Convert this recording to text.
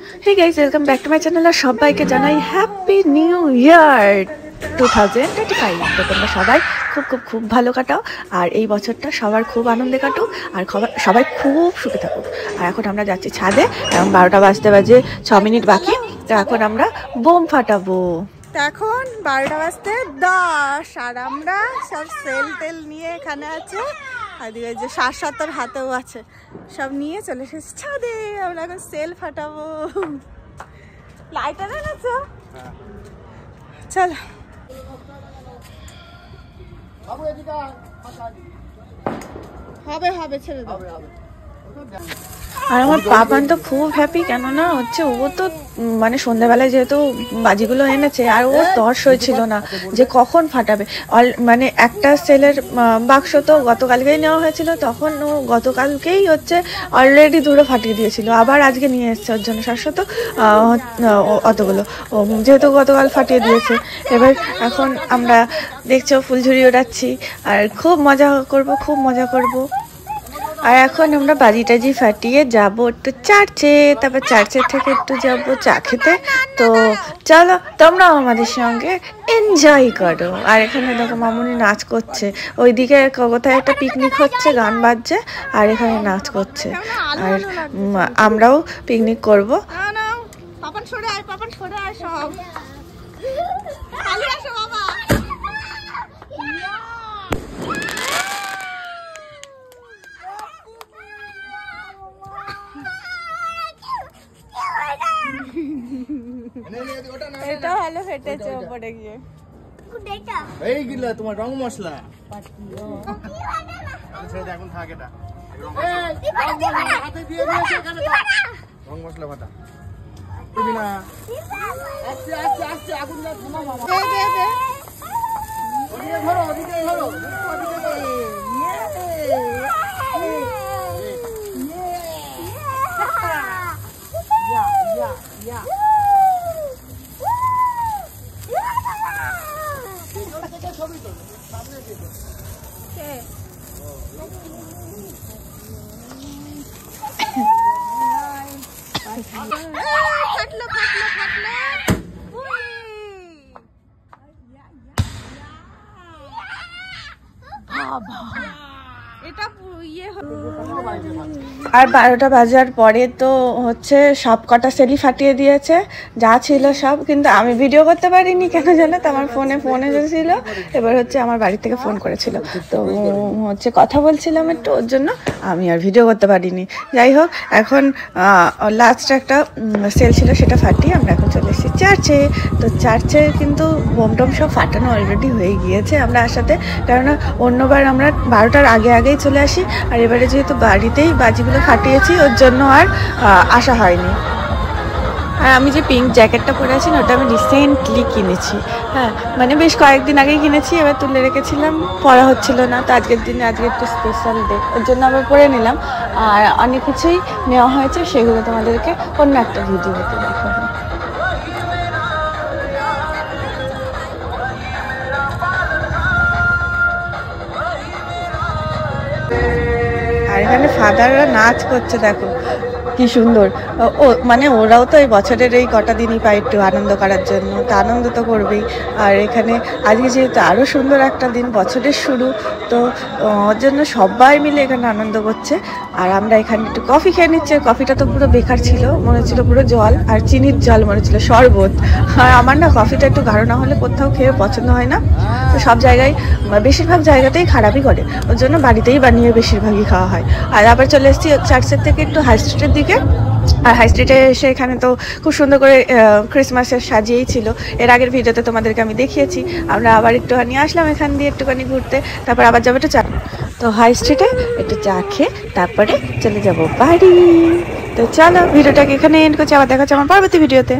Hey guys, welcome back to my channel আর সবাইকে জানাই happy new year 2025। তো তোমরা সবাই খুব ভালো কাটাও আর এই বছরটা সবার খুব আনন্দে কাটুক আর সবাই খুব সুখে থাকুক। আর এখন আমরা যাচ্ছি ছাদে, এখন 12টা বাজতে বাজে 6 মিনিট বাকি। তো এখন আমরা বোম ফাটাবো। তো এখন 12টা বাজতে 10 আর আমরা সব সেল টেল নিয়ে এখানে আছে, আর দিকে যে 60-70 হাতেও আছে, সব নিয়ে চলে এসেছি ছাদে। আমরা এখন সেল ফাটাবো। লাইটার এনেছো? চল হবে ছেড়ে দাও। আর আমার পাপান তো খুব হ্যাপি, কেননা হচ্ছে ও তো মানে সন্ধ্যাবেলায় যেহেতু বাজিগুলো এনেছে আর ও তর্স হয়েছিল না যে কখন ফাটাবে। মানে একটা সেলের বাক্স তো গতকালকেই নেওয়া হয়েছিল, তখন ও গতকালকেই হচ্ছে অলরেডি দুটো ফাটিয়ে দিয়েছিল, আবার আজকে নিয়ে এসছে ওর জন্য 700 অতগুলো, যেহেতু গতকাল ফাটিয়ে দিয়েছে। এবার এখন আমরা দেখছো ফুলঝুরি ওড়াচ্ছি আর খুব মজা করব। আর এখন আমরা বাজি টাজি ফাটিয়ে যাবো একটু চার্চে, তারপর চার্চের থেকে একটু যাবো চা খেতে। তো চলো তোমরাও আমাদের সঙ্গে এনজয় করো। আর এখানে দেখো মামুনি নাচ করছে, ওইদিকে কোথায় একটা পিকনিক হচ্ছে, গান বাজছে আর এখানে নাচ করছে। আর আমরাও পিকনিক করবো। এটা ভালো ফেটেছে উপরে গিয়ে। এই গিলা তোমার রং মশলা এখন থাকে না, রং মশলা ফাটা তুমি না। আগুন ধরো, ওদিকে ধরো। আর 12টা বাজার পরে তো হচ্ছে সব কটা সেলই ফাটিয়ে দিয়েছে যা ছিল সব, কিন্তু আমি ভিডিও করতে পারিনি কেন জানো তো, আমার ফোনে ছিল। এবার হচ্ছে আমার বাড়ি থেকে ফোন করেছিল, তো হচ্ছে কথা বলছিলাম একটু, ওর জন্য আমি আর ভিডিও করতে পারিনি। যাই হোক, এখন লাস্ট একটা সেল ছিল, সেটা ফাটিয়ে আমরা এখন চলে এসেছি চার্চে। তো চার্চে কিন্তু বোম টোম সব ফাটানো অলরেডি হয়ে গিয়েছে আমরা আসাতে, কেননা অন্যবার আমরা 12টার আগেই চলে আসি, আর এবারে যেহেতু বাড়িতেই বাজিগুলো ফাটিয়েছি ওর জন্য আর আসা হয়নি। আর আমি যে পিঙ্ক জ্যাকেটটা পরে আছি না, ওটা আমি রিসেন্টলি কিনেছি। হ্যাঁ, মানে বেশ কয়েকদিন আগেই কিনেছি, এবার তুলে রেখেছিলাম, পরা হচ্ছিল না, তো আজকে একটু স্পেশাল ডে, ওর জন্য আবার পরে নিলাম। আর অনেক কিছুই নেওয়া হয়েছে, সেগুলো তোমাদেরকে অন্য একটা ভিডিওতে দেখাবো। আর এখানে ফাদাররা নাচ করছে, দেখো কি সুন্দর। ও মানে ওরাও তো এই বছরের এই কটা দিনই পায় একটু আনন্দ করার জন্য, তো আনন্দ তো করবেই। আর এখানে আজকে যেহেতু আরও সুন্দর একটা দিন, বছরের শুরু, তো ওর জন্য সবাই মিলে এখানে আনন্দ করছে। আর আমরা এখানে একটু কফি খেয়ে নিচ্ছি। কফিটা তো পুরো বেকার ছিল, মনে হচ্ছিলো পুরো জল, আর চিনির জল মনে হচ্ছিলো, শরবত। আর আমার না কফিটা একটু গাঢ় না হলে কোথাও খেয়ে পছন্দ হয় না, তো সব জায়গায় বেশিরভাগ জায়গাতেই খারাপই করে, ওর জন্য বাড়িতেই বানিয়ে বেশিরভাগই খাওয়া হয়। আর আবার চলে এসেছি চার্চের থেকে একটু হাই স্ট্রিটের দিকে। আর হাই স্ট্রিটে এসে এখানে তো খুব সুন্দর করে ক্রিসমাসের সাজিয়েই ছিল, এর আগের ভিডিওতে তোমাদেরকে আমি দেখিয়েছি। আমরা আবার একটুখানি আসলাম এখান দিয়ে একটুখানি ঘুরতে, তারপর আবার যাবো একটু চা। তো হাই স্ট্রিটে একটু চা খেয়ে তারপরে চলে যাব বাড়ি। তো চলো ভিডিওটাকে এখানে এন্ড করছি, আবার দেখা হচ্ছে আমার পরবর্তী ভিডিওতে।